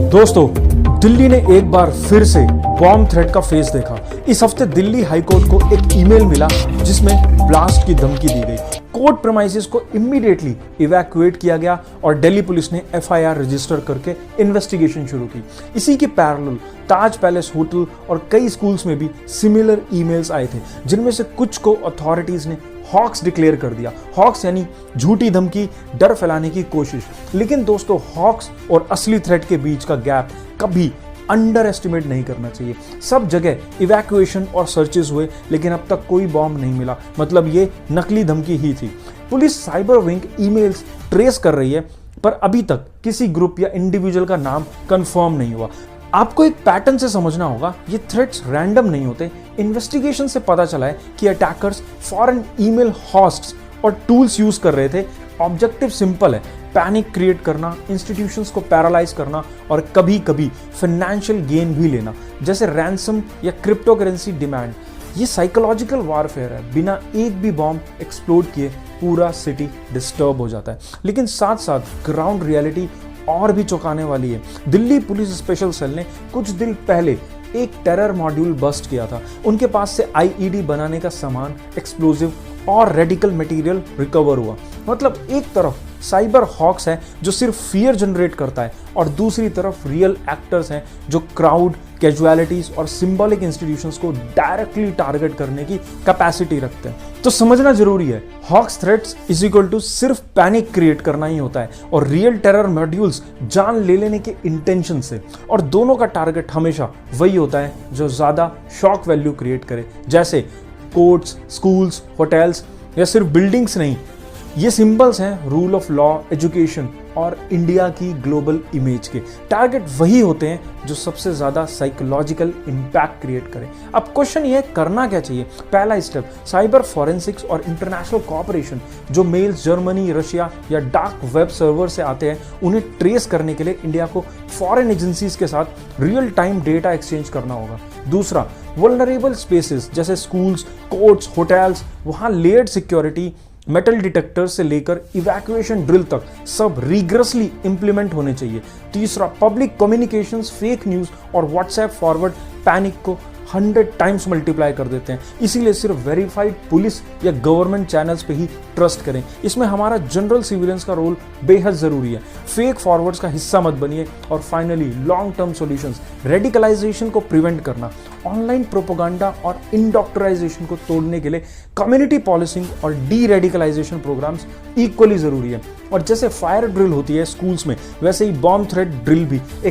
दोस्तों, दिल्ली ने एक बार फिर से बॉम्ब थ्रेट का फेस देखा। इस हफ्ते दिल्ली हाई कोर्ट को एक ईमेल मिला जिसमें ब्लास्ट की धमकी दी गई। कोर्ट प्रेमाइसेस को इमीडिएटली इवैक्यूएट किया गया और दिल्ली पुलिस ने एफआईआर रजिस्टर करके इन्वेस्टिगेशन शुरू की। इसी के पैरेलल ताज पैलेस होटल और कई स्कूल्स में भी सिमिलर ईमेल्स आए थे, जिनमें से कुछ को अथॉरिटीज ने हॉक्स डिक्लेयर कर दिया। हॉक्स यानी झूठी धमकी, डर फैलाने की कोशिश। लेकिन दोस्तों, हॉक्स और असली थ्रेट के बीच का गैप कभी अंडर एस्टिमेट नहीं करना चाहिए। सब जगह इवैक्यूएशन और सर्चेस हुए, लेकिन अब तक कोई बॉम्ब नहीं मिला। मतलब ये नकली धमकी ही थी। Police cyber wing emails trace कर रही है, पर अभी तक किसी ग्रुप या इंडिविजुअल का नाम कंफर्म नहीं हुआ। आपको एक पैटर्न से समझना होगा, ये थ्रेट्स रैंडम नहीं होते। इन्वेस्टिगेशन से पता चला है कि अटैकर्स फॉरेन ईमेल होस्ट्स और टूल्स यूज कर रहे थे। ऑब्जेक्टिव सिंपल है, पैनिक क्रिएट करना, इंस्टीट्यूशंस को पैरालाइज करना और कभी कभी फाइनेंशियल गेन भी लेना, जैसे रैंसम या क्रिप्टो करेंसी डिमांड। ये साइकोलॉजिकल वारफेयर है। बिना एक भी बॉम्ब एक्सप्लोड किए पूरा सिटी डिस्टर्ब हो जाता है। लेकिन साथ साथ ग्राउंड रियलिटी और भी चौंकाने वाली है। दिल्ली पुलिस स्पेशल सेल ने कुछ दिन पहले एक टेरर मॉड्यूल बस्ट किया था। उनके पास से आईईडी बनाने का सामान, एक्सप्लोजिव और रेडिकल मटेरियल रिकवर हुआ। मतलब एक तरफ साइबर हॉक्स है जो सिर्फ फियर जनरेट करता है, और दूसरी तरफ रियल एक्टर्स हैं जो क्राउड, कैजुअलिटीज और सिंबॉलिक इंस्टीट्यूशंस को डायरेक्टली टारगेट करने की कैपेसिटी रखते हैं। तो समझना जरूरी है, hoax threats is equal to सिर्फ पैनिक क्रिएट करना ही होता है, और रियल टेरर मॉड्यूल्स जान ले लेने के इंटेंशन से। और दोनों का टारगेट हमेशा वही होता है जो ज्यादा शॉक वैल्यू क्रिएट करे, जैसे कोर्ट्स, स्कूल्स, होटल्स या सिर्फ बिल्डिंग्स नहीं। ये सिंबल्स हैं रूल ऑफ लॉ, एजुकेशन और इंडिया की ग्लोबल इमेज के। टारगेट वही होते हैं जो सबसे ज्यादा साइकोलॉजिकल इंपैक्ट क्रिएट करें। अब क्वेश्चन ये करना क्या चाहिए? पहला स्टेप, साइबर फॉरेंसिक्स और इंटरनेशनल कोऑपरेशन। जो मेल्स जर्मनी, रशिया या डार्क वेब सर्वर से आते हैं, उन्हें ट्रेस करने के लिए इंडिया को फॉरेन एजेंसीज के साथ रियल टाइम डेटा एक्सचेंज करना होगा। दूसरा, वल्नरेबल स्पेसेस जैसे स्कूल्स, कोर्ट्स, होटल्स, वहां लेयर्ड सिक्योरिटी, मेटल डिटेक्टर से लेकर इवैक्यूएशन ड्रिल तक सब रिग्रेसली इंप्लीमेंट होने चाहिए। तीसरा, पब्लिक कम्युनिकेशंस, फेक न्यूज़ और व्हाट्सएप फॉरवर्ड पैनिक को 100 टाइम्स मल्टीप्लाई कर देते हैं। इसीलिए सिर्फ वेरीफाइड पुलिस या गवर्नमेंट चैनल्स पे ही ट्रस्ट करें। इसमें हमारा जनरल सिविलियंस का रोल बेहद ज़रूरी है। फेक फॉरवर्ड्स का हिस्सा मत बनिए। और finally, long term solutions, radicalisation को प्रिवेंट करना, ऑनलाइन प्रोपेगेंडा और इंडोक्ट्राइजेशन को तोड़ने के लिए कम्युनिटी पॉलिसिंग और डी रेडिकलाइजेशन प्रोग्राम्स इक्वली ज़रूरी है। और जैसे फायर ड्रिल होती है स्कूल्स में, वैसे ही बॉम्ब थ्रेट ड्रिल भी एक